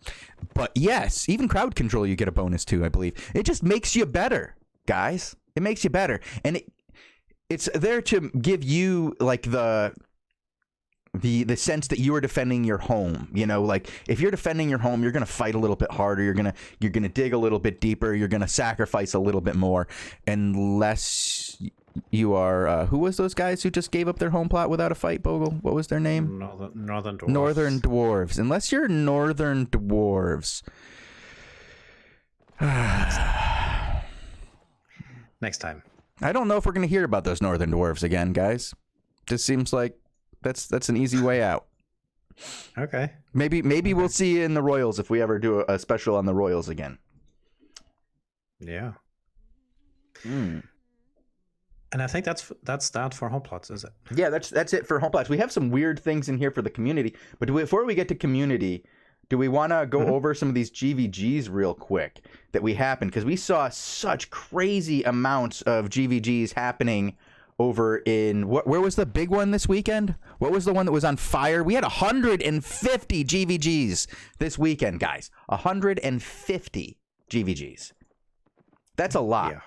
But yes, even crowd control you get a bonus to, I believe. It just makes you better, guys. It makes you better. And it's there to give you like the sense that you are defending your home. You know, like if you're defending your home, you're going to fight a little bit harder. You're going to dig a little bit deeper. You're going to sacrifice a little bit more, unless you are who was those guys who just gave up their home plot without a fight, Bogul? What was their name? Northern Dwarves. Northern Dwarves. Unless you're Northern Dwarves. Next time. I don't know if we're going to hear about those Northern Dwarves again, guys. Just seems like that's an easy way out. Okay. Maybe we'll see you in the Royals if we ever do a special on the Royals again. Yeah. And I think that's that for home plots, is it? Yeah, that's it for home plots. We have some weird things in here for the community, but before we get to community, do we want to go over some of these GVGs real quick that we happened? Because we saw such crazy amounts of GVGs happening over in where was the big one this weekend? What was the one that was on fire? We had 150 GVGs this weekend, guys. 150 GVGs. That's a lot. Yeah.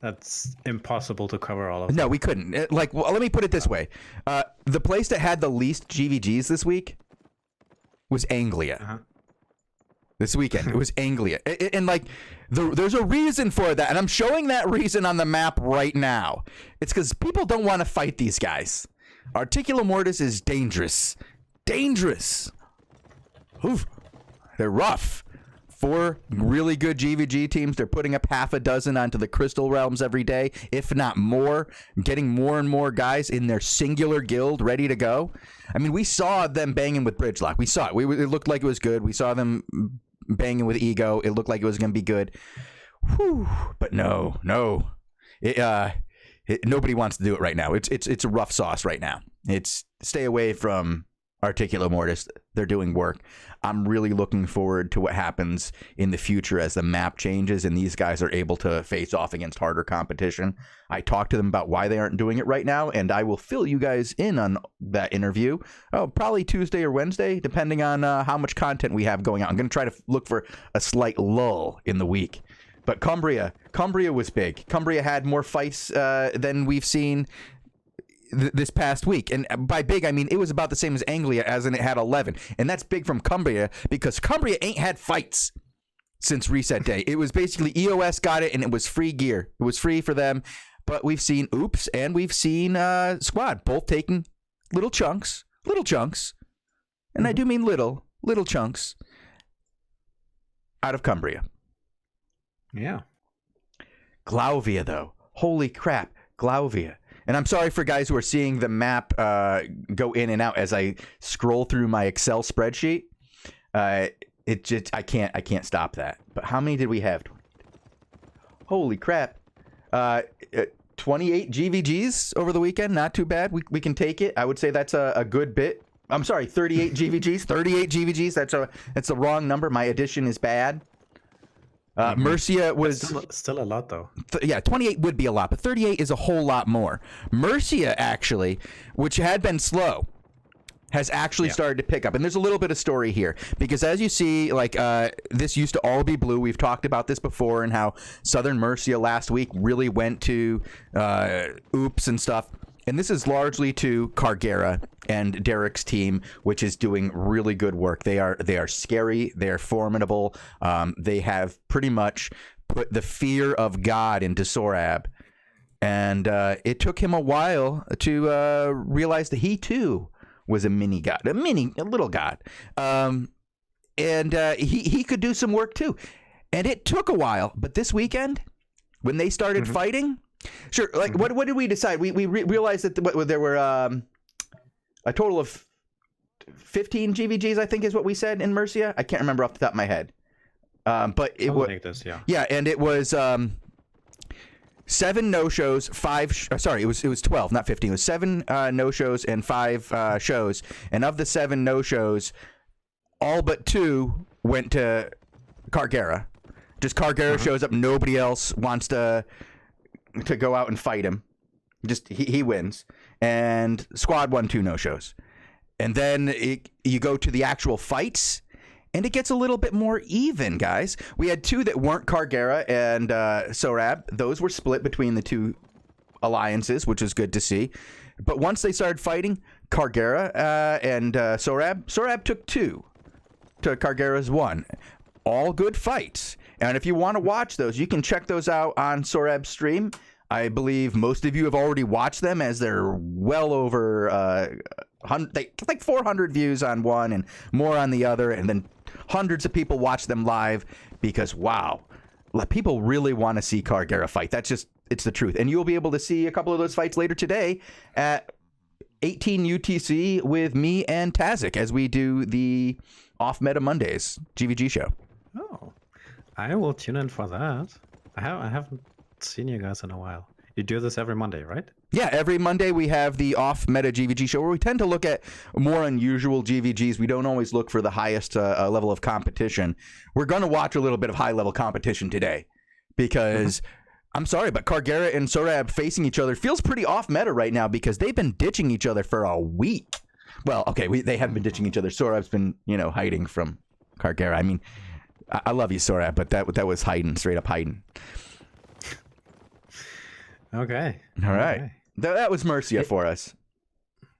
That's impossible to cover all of them. No, we couldn't. Let me put it this way. The place that had the least GVGs this week was Anglia. This weekend. It was Anglia. And there's a reason for that. And I'm showing that reason on the map right now. It's because people don't want to fight these guys. Articulo Mortis is dangerous. Dangerous. oof, they're rough. 4 really good GVG teams. They're putting up half a dozen onto the Crystal Realms every day, if not more, getting more and more guys in their singular guild ready to go. I mean, we saw them banging with Bridgelock. We saw it. It looked like it was good. We saw them banging with Ego. It looked like it was going to be good. Whew. But no. Nobody wants to do it right now. It's a rough sauce right now. It's stay away from Articulo Mortis. They're doing work. I'm really looking forward to what happens in the future as the map changes and these guys are able to face off against harder competition. I talked to them about why they aren't doing it right now, and I will fill you guys in on that interview. Probably Tuesday or Wednesday, depending on how much content we have going on. I'm going to try to look for a slight lull in the week. But Cumbria was big. Cumbria had more fights than we've seen this past week. And by big, I mean it was about the same as Anglia, as in it had 11. And that's big from Cumbria because Cumbria ain't had fights since reset day. It was basically EOS got it and it was free gear. It was free for them. But we've seen Oops and we've seen Squad both taking little chunks. And I do mean little chunks out of Cumbria. Yeah. Glauvia, though. Holy crap. Glauvia. And I'm sorry for guys who are seeing the map go in and out as I scroll through my Excel spreadsheet. It just I can't stop that. But how many did we have? Holy crap. 28 GVGs over the weekend. Not too bad. We can take it. I would say that's a good bit. I'm sorry, 38 GVGs. 38 GVGs. That's the wrong number. My addition is bad. Mercia was still a lot though. 28 would be a lot, but 38 is a whole lot more. Mercia actually, which had been slow, has actually started to pick up. And there's a little bit of story here because as you see, like this used to all be blue. We've talked about this before and how Southern Mercia last week really went to Oops and stuff. And this is largely to Cargera and Derek's team, which is doing really good work. They are scary. They're formidable. They have pretty much put the fear of God into Sohrab. And it took him a while to realize that he, too, was a mini god, a little god. And he could do some work, too. And it took a while. But this weekend, when they started fighting... Sure. Like, what did we decide? We realized that there were a total of 15 GVGs, I think is what we said in Mercia. I can't remember off the top of my head. But it was yeah, and it was 7 no-shows, 5 sorry, it was 12, not 15. It was 7 no-shows and 5 shows. And of the 7 no-shows, all but 2 went to Cargera. Just Cargera shows up, nobody else wants to go out and fight him. Just he wins. And Squad won 2 no-shows. And then you go to the actual fights, and it gets a little bit more even, guys. We had 2 that weren't Cargera and Sohrab. Those were split between the 2 alliances, which is good to see. But once they started fighting, Cargera and Sohrab took 2 to Cargera's 1. All good fights. And if you want to watch those, you can check those out on Sohrab's stream. I believe most of you have already watched them as they're well over like 400 views on one and more on the other. And then hundreds of people watch them live because, wow, people really want to see Cargera fight. It's the truth. And you'll be able to see a couple of those fights later today at 18 UTC with me and Tazik as we do the Off Meta Mondays GVG show. Oh, I will tune in for that. I haven't seen you guys in a while. You do this every Monday, right? Yeah, every Monday we have the Off Meta GVG show where we tend to look at more unusual GVGs. We don't always look for the highest level of competition. We're going to watch a little bit of high level competition today because I'm sorry, but Cargera and Sohrab facing each other feels pretty off meta right now because they've been ditching each other for a week. Well, okay, they haven't been ditching each other. Sohrab's been, hiding from Cargera. I mean, I love you, Sohrab, but that was hiding, straight up hiding. Okay. All right. Okay. That was Mercia for us.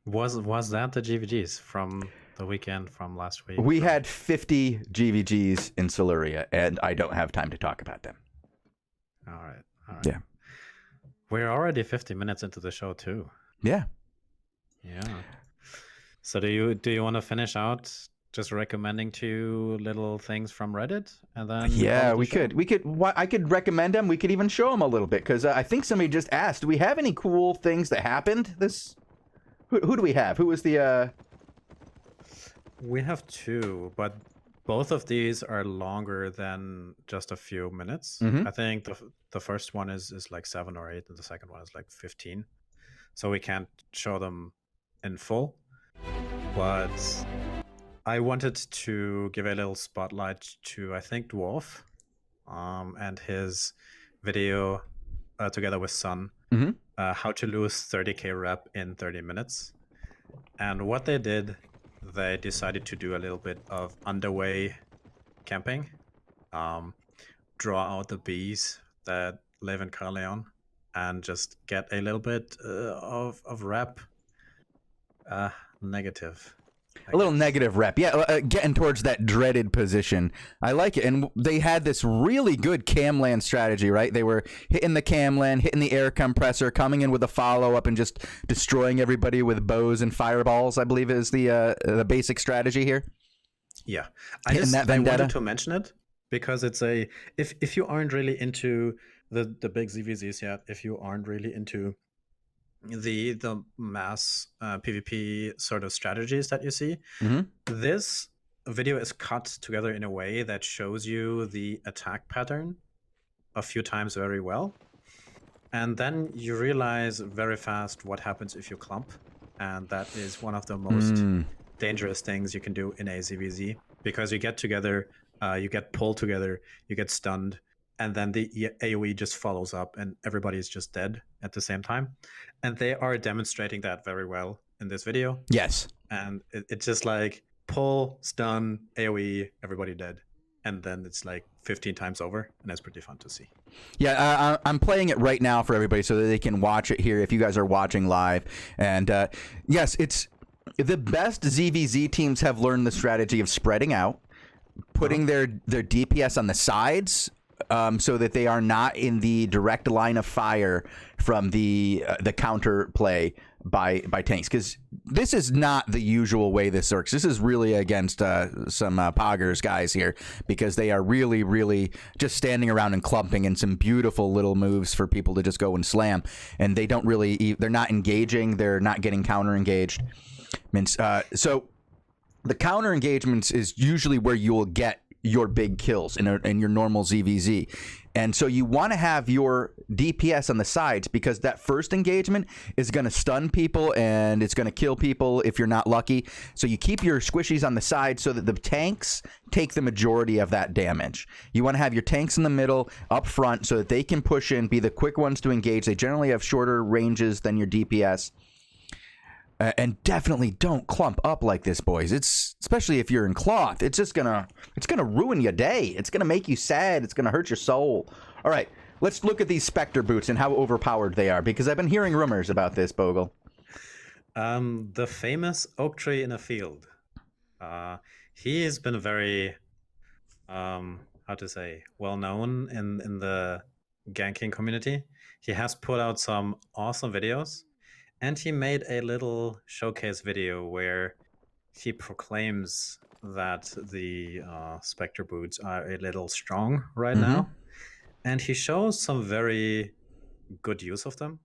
Was that the GVGs from the weekend from last week? We had 50 GVGs in Siluria, and I don't have time to talk about them. All right. Yeah. We're already 50 minutes into the show too. Yeah. Yeah. So do you want to finish out just recommending two little things from Reddit, and then Yeah, we could. I could recommend them. We could even show them a little bit because I think somebody just asked, "Do we have any cool things that happened?" Who do we have? Who was the? We have two, but both of these are longer than just a few minutes. Mhm. I think the first one is like 7 or 8, and the second one is like 15. So we can't show them in full, but I wanted to give a little spotlight to, I think, Dworf, and his video together with Sun, Mhm. how to lose 30k rep in 30 minutes. And what they did, they decided to do a little bit of underway camping, draw out the bees that live in Carleon, and just get a little bit of rep negative. A little negative rep, yeah, getting towards that dreaded position. I like it, and they had this really good camland strategy, right? They were hitting the camland, hitting the air compressor, coming in with a follow-up, and just destroying everybody with bows and fireballs, I believe is the basic strategy here. Yeah, I wanted to mention it because it's if you aren't really into the big ZVZs yet, if you aren't really into the mass PvP sort of strategies that you see, this video is cut together in a way that shows you the attack pattern a few times very well, and then you realize very fast what happens if you clump, and that is one of the most dangerous things you can do in a ZVZ, because you get together, you get pulled together, you get stunned, and then the AoE just follows up and everybody is just dead at the same time. And they are demonstrating that very well in this video. Yes. And it's just like pull, stun, AoE, everybody dead. And then it's like 15 times over, and that's pretty fun to see. Yeah, I'm playing it right now for everybody so that they can watch it here if you guys are watching live. And yes, it's the best ZVZ teams have learned the strategy of spreading out, putting their DPS on the sides, so that they are not in the direct line of fire from the counter play by tanks, because this is not the usual way this works. This is really against some poggers guys here, because they are really just standing around and clumping, and some beautiful little moves for people to just go and slam, and they don't really, they're not engaging, they're not getting counter engaged. So the counter engagements is usually where you will get your big kills in your normal ZVZ. And so you want to have your DPS on the sides, because that first engagement is going to stun people and it's going to kill people if you're not lucky. So you keep your squishies on the side so that the tanks take the majority of that damage. You want to have your tanks in the middle up front so that they can push in, be the quick ones to engage. They generally have shorter ranges than your DPS. And definitely don't clump up like this, boys. It's especially if you're in cloth. It's gonna ruin your day. It's gonna make you sad. It's gonna hurt your soul. All right, let's look at these Spector Boots and how overpowered they are, because I've been hearing rumors about this, Bogul. The famous OakTreeInAField. He has been very, how to say, well known in the ganking community. He has put out some awesome videos. And he made a little showcase video where he proclaims that the Spector Boots are a little strong right now. And he shows some very good use of them.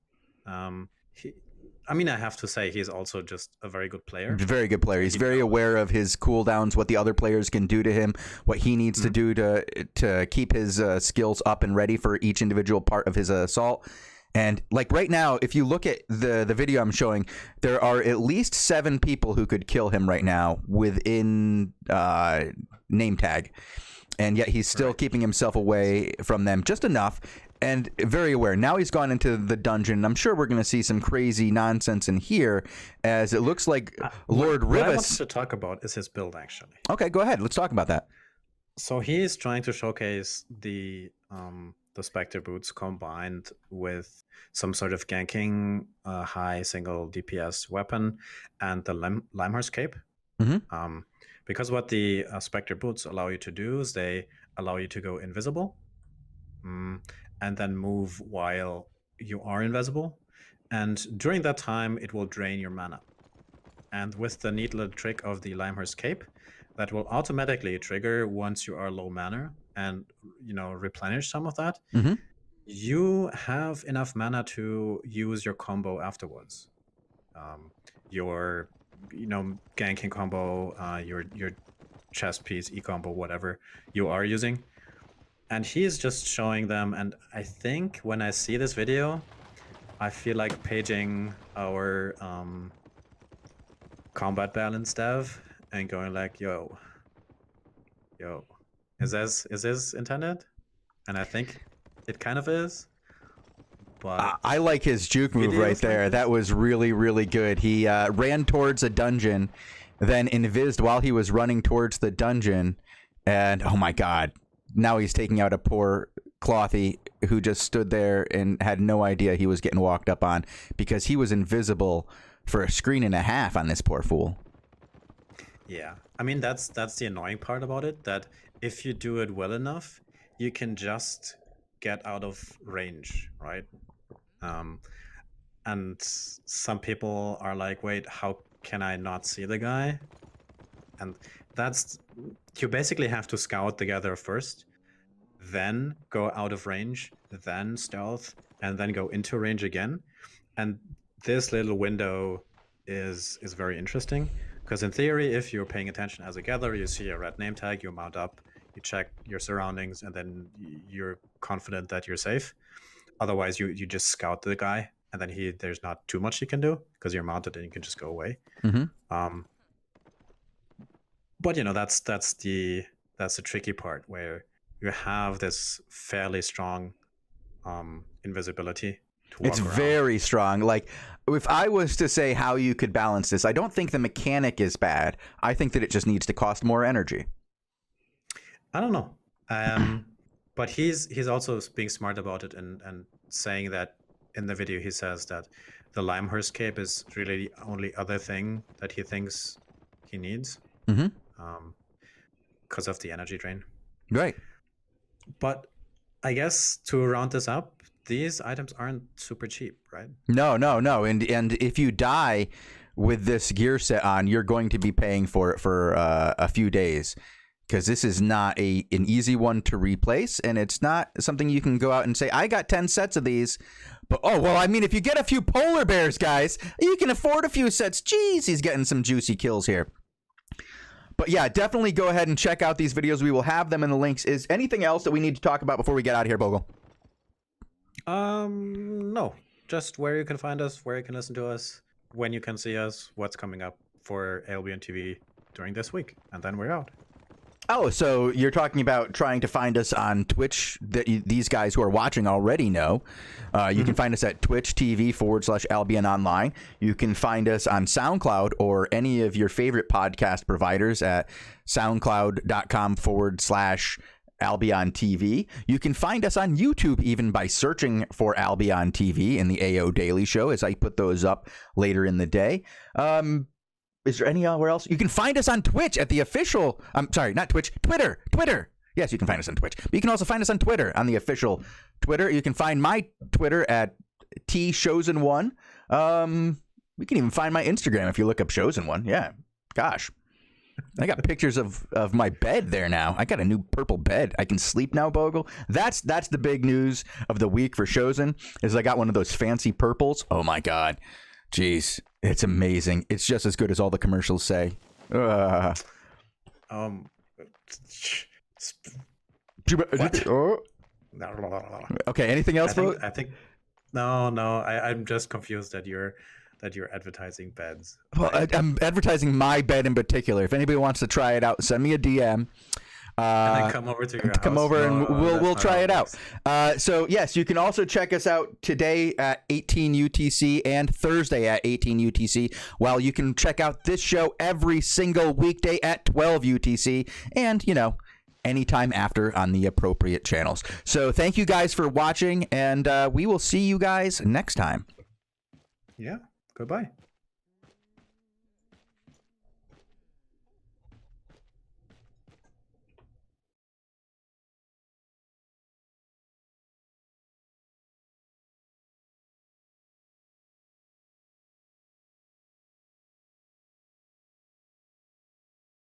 I mean, I have to say, he's also just a very good player. Very good player. He's very aware of his cooldowns, what the other players can do to him, what he needs to do to keep his skills up and ready for each individual part of his assault. And like right now, if you look at the video I'm showing, there are at least 7 people who could kill him right now within name tag. And yet he's still keeping himself away from them just enough, and very aware. Now he's gone into the dungeon. I'm sure we're going to see some crazy nonsense in here, as it looks like Lord Rivas... What I wanted to talk about is his build, actually. Okay, go ahead. Let's talk about that. So he's trying to showcase the Spector Boots combined with some sort of ganking high single DPS weapon and the Limehurst Cape. Because what the Spector Boots allow you to do is they allow you to go invisible and then move while you are invisible. And during that time, it will drain your mana. And with the neat little trick of the Limehurst Cape, that will automatically trigger once you are low mana and, replenish some of that. Mm-hmm. You have enough mana to use your combo afterwards. Your, ganking combo, your chess piece, e-combo, whatever you are using. And he's just showing them, and I think when I see this video, I feel like paging our combat balance dev and going like, yo, is this intended? And I think it kind of is. But I like his juke move right there. That was really, really good. He ran towards a dungeon, then invised while he was running towards the dungeon, and oh my god, now he's taking out a poor Clothy who just stood there and had no idea he was getting walked up on because he was invisible for a screen and a half on this poor fool. Yeah, I mean, that's the annoying part about it, that if you do it well enough, you can just get out of range, right? And some people are like, wait, how can I not see the guy? And that's, you basically have to scout together first, then go out of range, then stealth, and then go into range again. And this little window is very interesting, because in theory, if you're paying attention as a gatherer, you see a red name tag, you mount up, you check your surroundings, and then you're confident that you're safe. Otherwise, you just scout the guy, and then there's not too much you can do because you're mounted and you can just go away. Mm-hmm. But that's the tricky part, where you have this fairly strong invisibility to walk It's around. very strong. Like, if I was to say how you could balance this, I don't think the mechanic is bad. I think that it just needs to cost more energy. I don't know. But he's also being smart about it and saying that in the video he says that the Limehurst cape is really the only other thing that he thinks he needs. Mm-hmm. Because of the energy drain. Right. But I guess to round this up, these items aren't super cheap, right? No. And if you die with this gear set on, you're going to be paying for it for a few days, because this is not an easy one to replace, and it's not something you can go out and say, I got 10 sets of these. But, if you get a few polar bears, guys, you can afford a few sets. Jeez, he's getting some juicy kills here. But yeah, definitely go ahead and check out these videos. We will have them in the links. Is anything else that we need to talk about before we get out of here, Bogul? No. Just where you can find us, where you can listen to us, when you can see us, what's coming up for Albion TV during this week. And then we're out. Oh, so you're talking about trying to find us on Twitch that these guys who are watching already know. You can find us at Twitch TV/Albion Online. You can find us on SoundCloud or any of your favorite podcast providers at soundcloud.com/Albion TV. You can find us on YouTube even by searching for Albion TV in the AO Daily Show, as I put those up later in the day. Is there anywhere else? You can find us on Twitch at the official... I'm sorry, not Twitch. Twitter. Yes, you can find us on Twitch. But you can also find us on Twitter, on the official Twitter. You can find my Twitter at Shozen1. We can even find my Instagram if you look up Shozen1. Yeah, gosh. I got pictures of my bed there now. I got a new purple bed. I can sleep now, Bogul. That's the big news of the week for Shozen, is I got one of those fancy purples. Oh, my God. Jeez, it's amazing. It's just as good as all the commercials say. What? Okay, anything else? I think no. I'm just confused that you're advertising beds. Well, I'm advertising my bed in particular. If anybody wants to try it out, send me a DM. And then come over to your house. Come over and we'll try it out. So yes, you can also check us out today at 18 UTC and Thursday at 18 UTC, while you can check out this show every single weekday at 12 UTC, and anytime after on the appropriate channels. So thank you guys for watching, and we will see you guys next time. Yeah. Goodbye.